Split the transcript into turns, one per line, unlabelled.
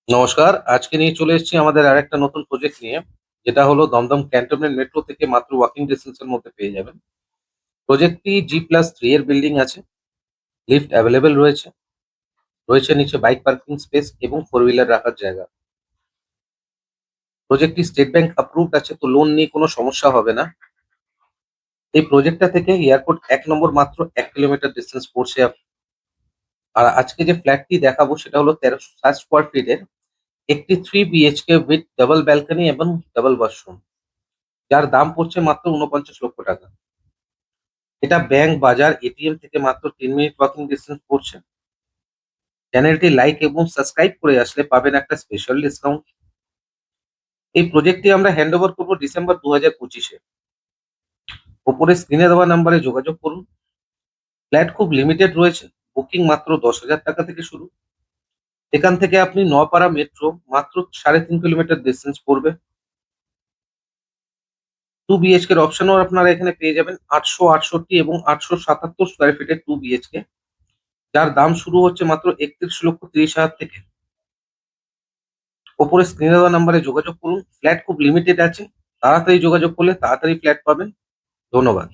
নমস্কার। আজকে নিয়ে চলে এসেছি আমাদের আরেকটা নতুন প্রজেক্ট নিয়ে, যেটা হলো দমদম ক্যান্টনমেন্ট মেট্রো থেকে মাত্র ওয়াকিং ডিসটেন্স এর মধ্যে পেয়ে যাবেন। প্রজেক্টটি G+3 এর বিল্ডিং আছে, লিফট অ্যাভেলেবেল রয়েছে, রয়েছে নিচে বাইক পার্কিং স্পেস এবং ফোর হুইলার রাখার জায়গা। প্রজেক্টটি স্টেট ব্যাংক অ্যাপ্রুভড আছে, তো লোন নিয়ে কোনো সমস্যা হবে না। এই প্রজেক্টটা থেকে এয়ারপোর্ট ১ নম্বর মাত্র ১ কিলোমিটার ডিস্টেন্স পড়ছে। আর আজকে যে ফ্ল্যাটটি দেখাবো সেটা হলো ১৩৬০ স্কোয়ার ফিটের একটি 3 BHK উইথ ডাবল ব্যালকনি এবং ডাবল ওয়াশরুম, যার দাম পড়ছে মাত্র ৪৯ লক্ষ টাকা। এটা ব্যাংক, বাজার, এটিএম থেকে মাত্র ৩ মিনিট ওয়াকিং ডিসটেন্স পড়ছে। চ্যানেলটি লাইক এবং সাবস্ক্রাইব করে আসলে পাবেন একটা স্পেশাল ডিসকাউন্ট। এই প্রজেক্টটি আমরা হ্যান্ড ওভার করবো ডিসেম্বর ২০২৫-এ। ওপরে স্ক্রিনে দেওয়া নাম্বারে যোগাযোগ করুন। ফ্ল্যাট খুব লিমিটেড রয়েছে, বুকিং মাত্র ১০,০০০ টাকা থেকে শুরু। এখান থেকে আপনি নপাড়া মেট্রো মাত্র ৩.৫ কিলোমিটার ডিসটেন্স পড়বে। 2 BHK এর অপশনও আপনারা এখানে পেয়ে যাবেন ৮৬৮ এবং ৮৭৭ স্কোয়ার ফিটের 2 BHK, যার দাম শুরু হচ্ছে মাত্র ৩১,৩০,০০০ থেকে। ওপরে স্ক্রিনে দেওয়া নাম্বারে যোগাযোগ করুন। ফ্ল্যাট খুব লিমিটেড আছে, তাড়াতাড়ি যোগাযোগ করলে তাড়াতাড়ি ফ্ল্যাট পাবেন। ধন্যবাদ।